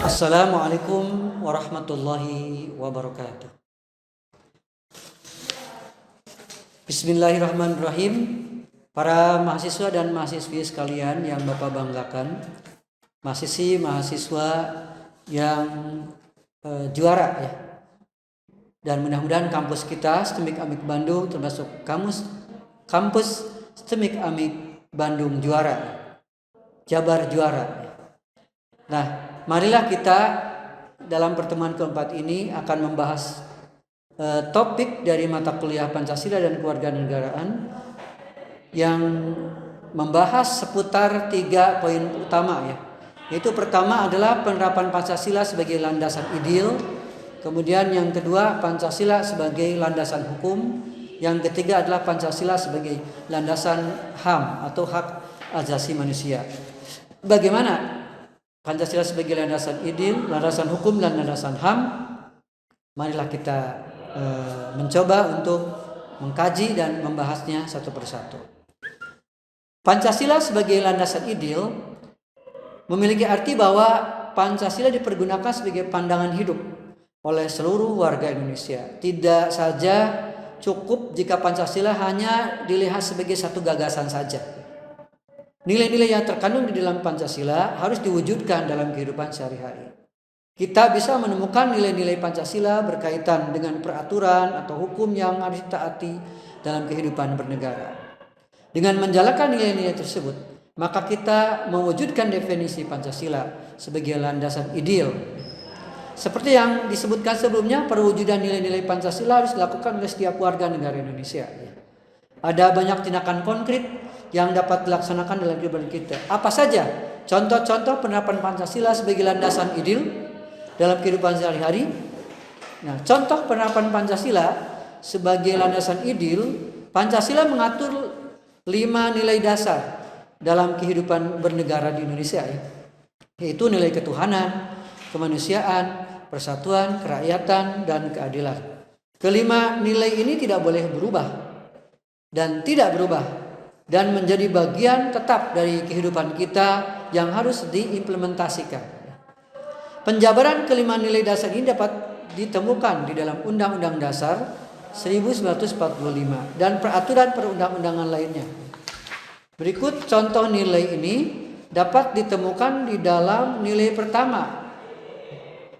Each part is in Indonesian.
Assalamualaikum warahmatullahi wabarakatuh. Bismillahirrahmanirrahim. Para mahasiswa dan mahasiswi sekalian yang Bapak banggakan, mahasiswa yang juara ya. Dan mudah-mudahan kampus kita STEMIK Amik Bandung termasuk kampus STEMIK Amik Bandung juara, Jabar juara. Nah, marilah kita dalam pertemuan keempat ini akan membahas topik dari mata kuliah Pancasila dan Kewarganegaraan yang membahas seputar 3 poin utama ya. Yaitu pertama adalah penerapan Pancasila sebagai landasan ideal, kemudian yang kedua Pancasila sebagai landasan hukum, yang ketiga adalah Pancasila sebagai landasan HAM atau hak asasi manusia. Bagaimana Pancasila sebagai landasan ideal, landasan hukum, dan landasan HAM? Marilah kita mencoba untuk mengkaji dan membahasnya satu persatu. Pancasila sebagai landasan ideal memiliki arti bahwa Pancasila dipergunakan sebagai pandangan hidup oleh seluruh warga Indonesia. Tidak saja cukup jika Pancasila hanya dilihat sebagai satu gagasan saja. Nilai-nilai yang terkandung di dalam Pancasila harus diwujudkan dalam kehidupan sehari-hari. Kita bisa menemukan nilai-nilai Pancasila berkaitan dengan peraturan atau hukum yang harus ditaati dalam kehidupan bernegara. Dengan menjalankan nilai-nilai tersebut, maka kita mewujudkan definisi Pancasila sebagai landasan ideal. Seperti yang disebutkan sebelumnya, perwujudan nilai-nilai Pancasila harus dilakukan oleh setiap warga negara Indonesia. Ada banyak tindakan konkret yang dapat dilaksanakan dalam kehidupan kita. Apa saja contoh-contoh penerapan Pancasila sebagai landasan ideal dalam kehidupan sehari-hari? Nah, contoh penerapan Pancasila sebagai landasan ideal, Pancasila mengatur 5 nilai dasar dalam kehidupan bernegara di Indonesia ya. Yaitu nilai ketuhanan, kemanusiaan, persatuan, kerakyatan, dan keadilan. Kelima nilai ini tidak boleh berubah dan tidak berubah dan menjadi bagian tetap dari kehidupan kita yang harus diimplementasikan. Penjabaran kelima nilai dasar ini dapat ditemukan di dalam Undang-Undang Dasar 1945 dan peraturan perundang-undangan lainnya. Berikut contoh nilai ini dapat ditemukan di dalam nilai pertama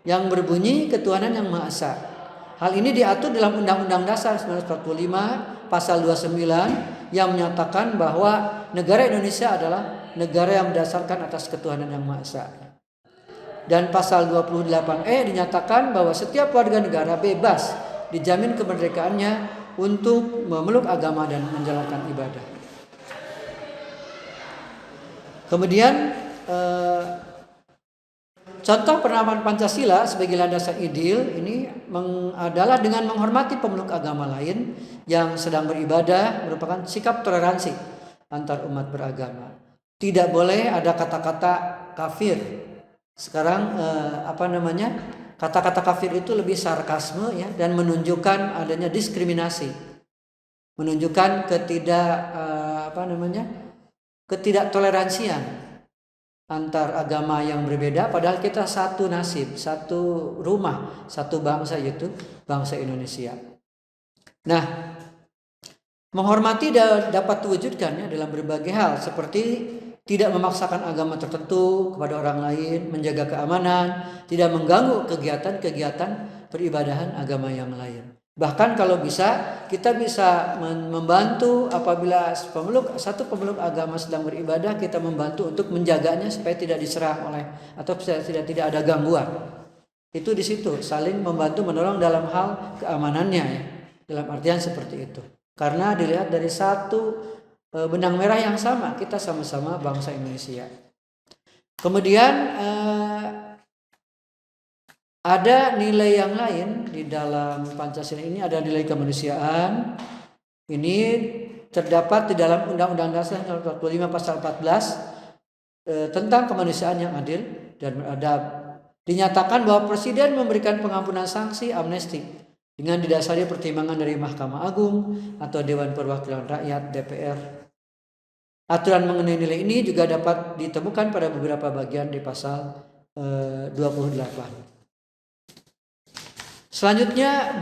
yang berbunyi ketuhanan yang Maha Esa. Hal ini diatur dalam Undang-Undang Dasar 1945 pasal 29 yang menyatakan bahwa negara Indonesia adalah negara yang berdasarkan atas ketuhanan yang Maha Esa. Dan pasal 28E dinyatakan bahwa setiap warga negara bebas dijamin kemerdekaannya untuk memeluk agama dan menjalankan ibadah. Kemudian contoh penerapan Pancasila sebagai landasan ideal ini adalah dengan menghormati pemeluk agama lain yang sedang beribadah, merupakan sikap toleransi antar umat beragama. Tidak boleh ada kata-kata kafir. Sekarang kata-kata kafir itu lebih sarkasme ya, dan menunjukkan adanya diskriminasi, menunjukkan ketidaktoleransian antar agama yang berbeda, padahal kita satu nasib, satu rumah, satu bangsa, yaitu bangsa Indonesia. Nah, menghormati dapat diwujudkannya dalam berbagai hal, seperti tidak memaksakan agama tertentu kepada orang lain, menjaga keamanan, tidak mengganggu kegiatan-kegiatan peribadahan agama yang lain. Bahkan kalau bisa, kita bisa membantu apabila satu pemeluk agama sedang beribadah, kita membantu untuk menjaganya supaya tidak diserang oleh atau tidak ada gangguan. Itu di situ saling membantu menolong dalam hal keamanannya ya. Dalam artian seperti itu. Karena dilihat dari satu benang merah yang sama, kita sama-sama bangsa Indonesia. Kemudian ada nilai yang lain di dalam Pancasila ini, ada nilai kemanusiaan. Ini terdapat di dalam Undang-Undang Dasar 45 pasal 14 tentang kemanusiaan yang adil dan beradab. Dinyatakan bahwa Presiden memberikan pengampunan sanksi amnesti dengan didasari pertimbangan dari Mahkamah Agung atau Dewan Perwakilan Rakyat DPR. Aturan mengenai nilai ini juga dapat ditemukan pada beberapa bagian di pasal 28. Selanjutnya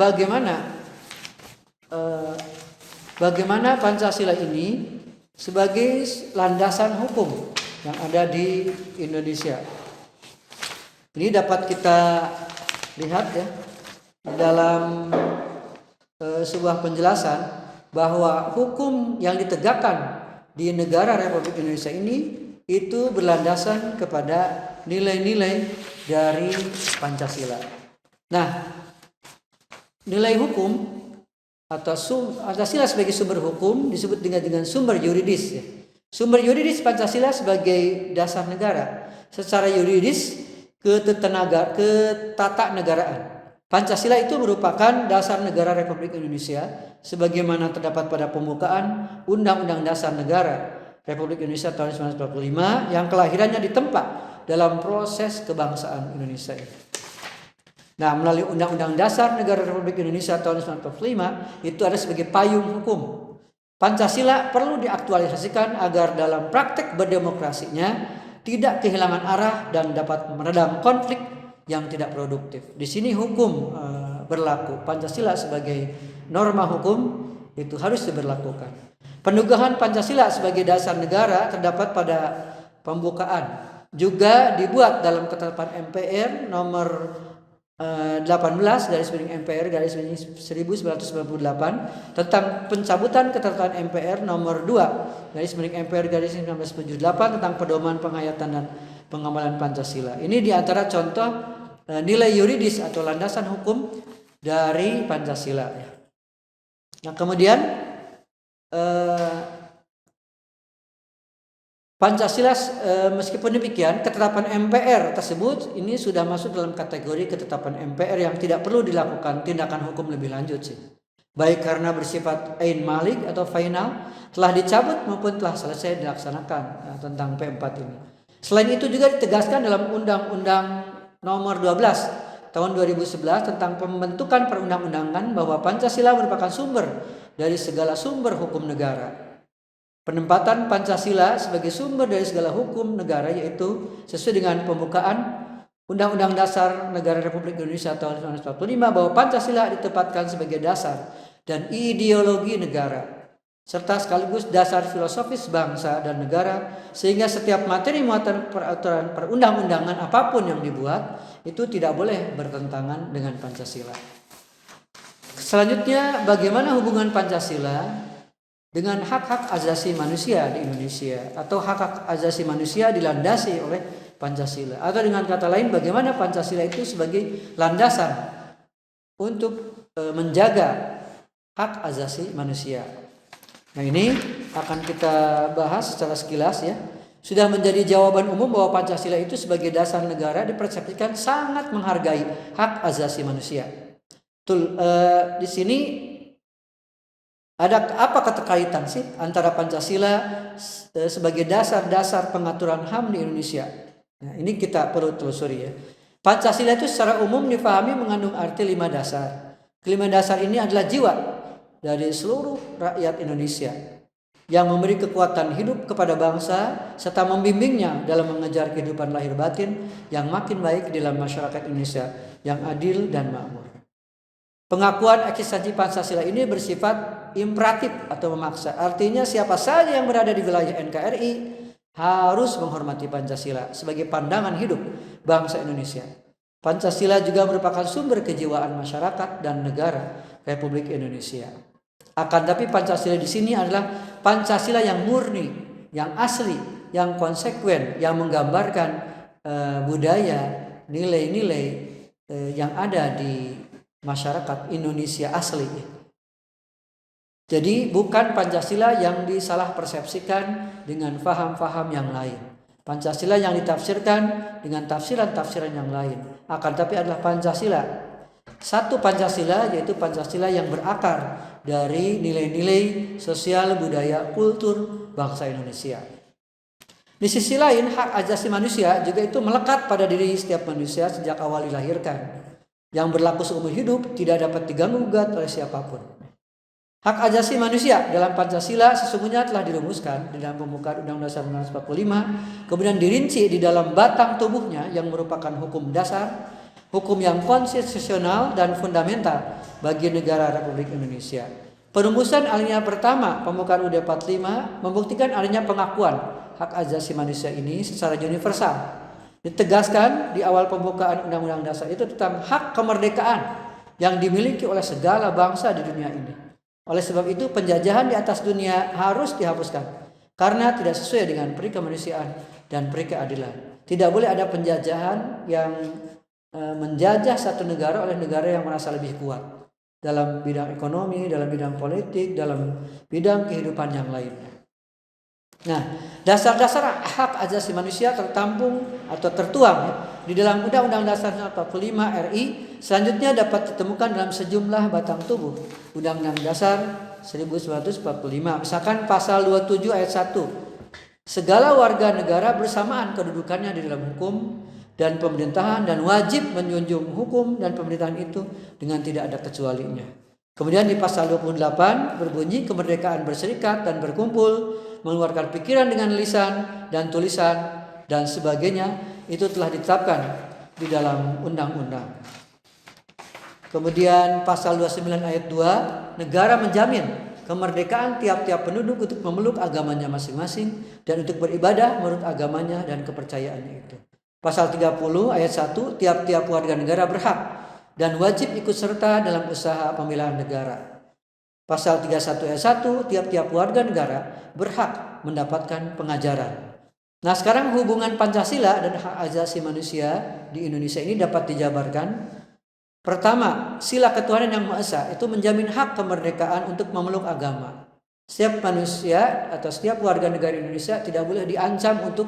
bagaimana Pancasila ini sebagai landasan hukum yang ada di Indonesia. Ini dapat kita lihat ya dalam sebuah penjelasan bahwa hukum yang ditegakkan di negara Republik Indonesia ini itu berlandasan kepada nilai-nilai dari Pancasila. Nah, nilai hukum atau Pancasila sebagai sumber hukum disebut dengan sumber yuridis ya. Sumber yuridis Pancasila sebagai dasar negara. Secara yuridis ketatanegaraan. Pancasila itu merupakan dasar negara Republik Indonesia sebagaimana terdapat pada pembukaan Undang-Undang Dasar Negara Republik Indonesia tahun 1945 yang kelahirannya ditempa dalam proses kebangsaan Indonesia. Nah, melalui Undang-Undang Dasar Negara Republik Indonesia tahun 1945 itu ada sebagai payung hukum. Pancasila perlu diaktualisasikan agar dalam praktek berdemokrasinya tidak kehilangan arah dan dapat meredam konflik yang tidak produktif. Di sini hukum berlaku. Pancasila sebagai norma hukum itu harus diberlakukan. Penegahan Pancasila sebagai dasar negara terdapat pada pembukaan. Juga dibuat dalam ketetapan MPR nomor 18/MPR/1998 tentang pencabutan ketetapan MPR nomor 2/MPR/1978 tentang pedoman penghayatan dan pengamalan Pancasila. Ini diantara contoh nilai yuridis atau landasan hukum dari Pancasila. Nah, kemudian Pancasila meskipun demikian ketetapan MPR tersebut ini sudah masuk dalam kategori ketetapan MPR yang tidak perlu dilakukan tindakan hukum lebih lanjut sih. Baik karena bersifat ain malik atau final telah dicabut maupun telah selesai dilaksanakan tentang P4 ini. Selain itu juga ditegaskan dalam Undang-Undang nomor 12 tahun 2011 tentang pembentukan perundang-undangan bahwa Pancasila merupakan sumber dari segala sumber hukum negara. Penempatan Pancasila sebagai sumber dari segala hukum negara yaitu sesuai dengan pembukaan Undang-Undang Dasar Negara Republik Indonesia tahun 1945 bahwa Pancasila ditempatkan sebagai dasar dan ideologi negara serta sekaligus dasar filosofis bangsa dan negara sehingga setiap materi muatan peraturan perundang-undangan apapun yang dibuat itu tidak boleh bertentangan dengan Pancasila. Selanjutnya, bagaimana hubungan Pancasila dengan hak-hak asasi manusia di Indonesia atau hak-hak asasi manusia dilandasi oleh Pancasila, atau dengan kata lain bagaimana Pancasila itu sebagai landasan untuk menjaga hak asasi manusia. Nah, ini akan kita bahas secara sekilas ya. Sudah menjadi jawaban umum bahwa Pancasila itu sebagai dasar negara dipersepsikan sangat menghargai hak asasi manusia. Di sini ada apa keterkaitan sih antara Pancasila sebagai dasar-dasar pengaturan HAM di Indonesia? Nah, ini kita perlu telusuri ya. Pancasila itu secara umum difahami mengandung arti 5 dasar. Kelima dasar ini adalah jiwa dari seluruh rakyat Indonesia yang memberi kekuatan hidup kepada bangsa serta membimbingnya dalam mengejar kehidupan lahir batin yang makin baik dalam masyarakat Indonesia yang adil dan makmur. Pengakuan eksistensi Pancasila ini bersifat imperatif atau memaksa. Artinya siapa saja yang berada di wilayah NKRI harus menghormati Pancasila sebagai pandangan hidup bangsa Indonesia. Pancasila juga merupakan sumber kejiwaan masyarakat dan negara Republik Indonesia. Akan tapi Pancasila di sini adalah Pancasila yang murni, yang asli, yang konsekuen, yang menggambarkan budaya, nilai-nilai yang ada di masyarakat Indonesia asli. Jadi bukan Pancasila yang disalah persepsikan dengan faham-faham yang lain. Pancasila yang ditafsirkan dengan tafsiran-tafsiran yang lain. Akan tapi adalah Pancasila. Satu Pancasila yaitu Pancasila yang berakar dari nilai-nilai sosial, budaya, kultur bangsa Indonesia. Di sisi lain, hak asasi manusia juga itu melekat pada diri setiap manusia sejak awal dilahirkan. Yang berlaku seumur hidup tidak dapat diganggu-gugat oleh siapapun. Hak asasi manusia dalam Pancasila sesungguhnya telah dirumuskan di dalam pembukaan Undang-Undang Dasar 1945, kemudian dirinci di dalam batang tubuhnya yang merupakan hukum dasar, hukum yang konstitusional dan fundamental bagi negara Republik Indonesia. Perumusan alinea pertama pembukaan UUD 45 membuktikan adanya pengakuan hak asasi manusia ini secara universal. Ditegaskan di awal pembukaan Undang-Undang Dasar itu tentang hak kemerdekaan yang dimiliki oleh segala bangsa di dunia ini. Oleh sebab itu penjajahan di atas dunia harus dihapuskan karena tidak sesuai dengan peri kemanusiaan dan peri keadilan. Tidak boleh ada penjajahan yang menjajah satu negara oleh negara yang merasa lebih kuat dalam bidang ekonomi, dalam bidang politik, dalam bidang kehidupan yang lainnya. Nah, dasar-dasar hak asasi manusia tertampung atau tertuang di dalam Undang-Undang Dasar 45 RI selanjutnya dapat ditemukan dalam sejumlah batang tubuh Undang-Undang Dasar 1945. Misalkan pasal 27 ayat 1. Segala warga negara bersamaan kedudukannya di dalam hukum dan pemerintahan dan wajib menjunjung hukum dan pemerintahan itu dengan tidak ada kecualinya. Kemudian di pasal 28 berbunyi kemerdekaan berserikat dan berkumpul, mengeluarkan pikiran dengan lisan dan tulisan dan sebagainya itu telah ditetapkan di dalam undang-undang. Kemudian pasal 29 ayat 2, negara menjamin kemerdekaan tiap-tiap penduduk untuk memeluk agamanya masing-masing dan untuk beribadah menurut agamanya dan kepercayaannya itu. Pasal 30 ayat 1, tiap-tiap warga negara berhak dan wajib ikut serta dalam usaha pembelahan negara. Pasal 31 ayat 1, tiap-tiap warga negara berhak mendapatkan pengajaran. Nah, sekarang hubungan Pancasila dan hak asasi manusia di Indonesia ini dapat dijabarkan. Pertama, sila ketuhanan yang Maha Esa itu menjamin hak kemerdekaan untuk memeluk agama. Setiap manusia atau setiap warga negara Indonesia tidak boleh diancam untuk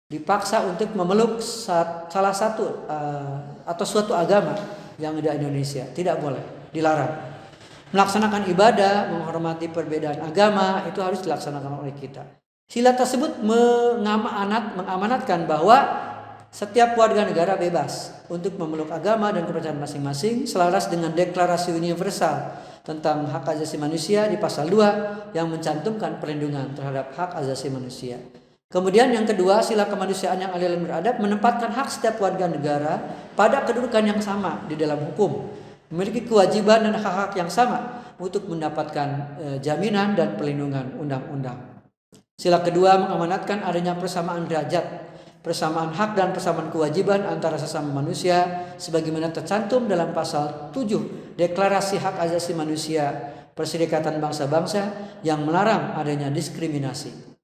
dipaksa untuk memeluk salah satu atau suatu agama yang ada di Indonesia. Tidak boleh, dilarang. Melaksanakan ibadah, menghormati perbedaan agama itu harus dilaksanakan oleh kita. Sila tersebut mengamanatkan bahwa setiap warga negara bebas untuk memeluk agama dan kepercayaan masing-masing selaras dengan Deklarasi Universal tentang hak asasi manusia di pasal 2 yang mencantumkan perlindungan terhadap hak asasi manusia. Kemudian yang kedua, sila kemanusiaan yang adil dan beradab menempatkan hak setiap warga negara pada kedudukan yang sama di dalam hukum, memiliki kewajiban dan hak-hak yang sama untuk mendapatkan jaminan dan perlindungan undang-undang. Sila kedua mengamanatkan adanya persamaan derajat, persamaan hak dan persamaan kewajiban antara sesama manusia sebagaimana tercantum dalam pasal 7 Deklarasi Hak Asasi Manusia Perserikatan Bangsa-Bangsa yang melarang adanya diskriminasi.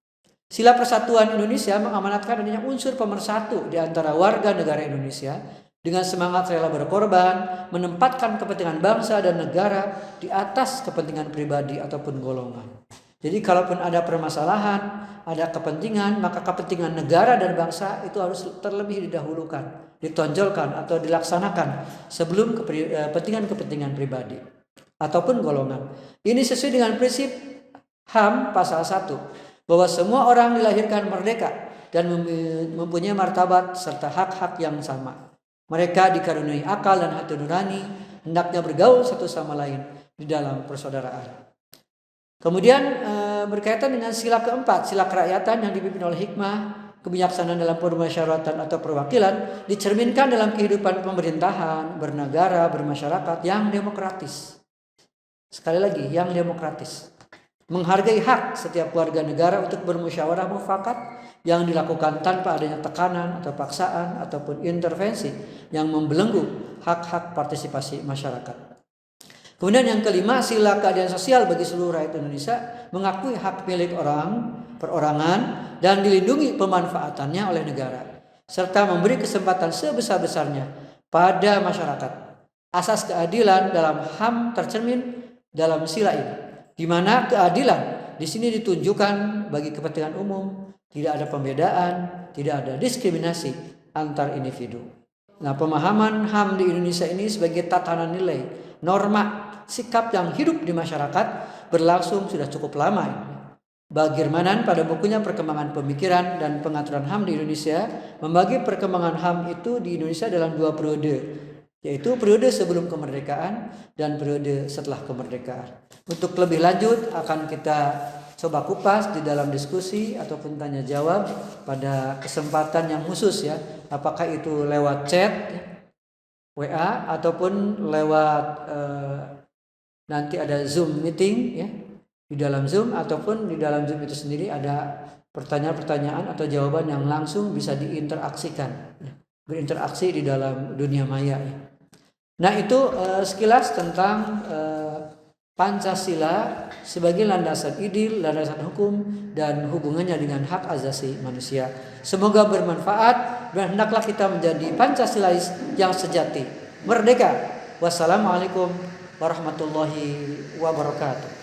Sila persatuan Indonesia mengamanatkan adanya unsur pemersatu di antara warga negara Indonesia dengan semangat rela berkorban, menempatkan kepentingan bangsa dan negara di atas kepentingan pribadi ataupun golongan. Jadi kalaupun ada permasalahan, ada kepentingan, maka kepentingan negara dan bangsa itu harus terlebih didahulukan, ditonjolkan atau dilaksanakan sebelum kepentingan-kepentingan pribadi ataupun golongan. Ini sesuai dengan prinsip HAM pasal 1 bahwa semua orang dilahirkan merdeka dan mempunyai martabat serta hak-hak yang sama. Mereka dikaruniai akal dan hati nurani, hendaknya bergaul satu sama lain di dalam persaudaraan. Kemudian berkaitan dengan sila keempat, sila kerakyatan yang dipimpin oleh hikmah, kebijaksanaan dalam permusyawaratan atau perwakilan dicerminkan dalam kehidupan pemerintahan, bernegara, bermasyarakat yang demokratis. Sekali lagi, yang demokratis. Menghargai hak setiap warga negara untuk bermusyawarah mufakat yang dilakukan tanpa adanya tekanan atau paksaan ataupun intervensi yang membelenggu hak-hak partisipasi masyarakat. Kemudian yang kelima, sila keadilan sosial bagi seluruh rakyat Indonesia mengakui hak milik orang, perorangan dan dilindungi pemanfaatannya oleh negara serta memberi kesempatan sebesar-besarnya pada masyarakat. Asas keadilan dalam HAM tercermin dalam sila ini, di mana keadilan di sini ditunjukkan bagi kepentingan umum, tidak ada pembedaan, tidak ada diskriminasi antar individu. Nah, pemahaman HAM di Indonesia ini sebagai tatanan nilai, norma, sikap yang hidup di masyarakat berlangsung sudah cukup lama. Bagirmanan pada bukunya Perkembangan Pemikiran dan Pengaturan HAM di Indonesia membagi perkembangan HAM itu di Indonesia dalam 2 periode, yaitu periode sebelum kemerdekaan dan periode setelah kemerdekaan. Untuk lebih lanjut akan kita coba kupas di dalam diskusi ataupun tanya jawab pada kesempatan yang khusus ya. Apakah itu lewat chat ya, WA ataupun lewat nanti ada Zoom meeting ya, di dalam Zoom, ataupun di dalam Zoom itu sendiri ada pertanyaan-pertanyaan atau jawaban yang langsung bisa diinteraksikan ya, berinteraksi di dalam dunia maya ya. Nah itu sekilas tentang Pancasila sebagai landasan idil, landasan hukum, dan hubungannya dengan hak asasi manusia. Semoga bermanfaat dan hendaklah kita menjadi Pancasilais yang sejati, merdeka. Wassalamualaikum warahmatullahi wabarakatuh.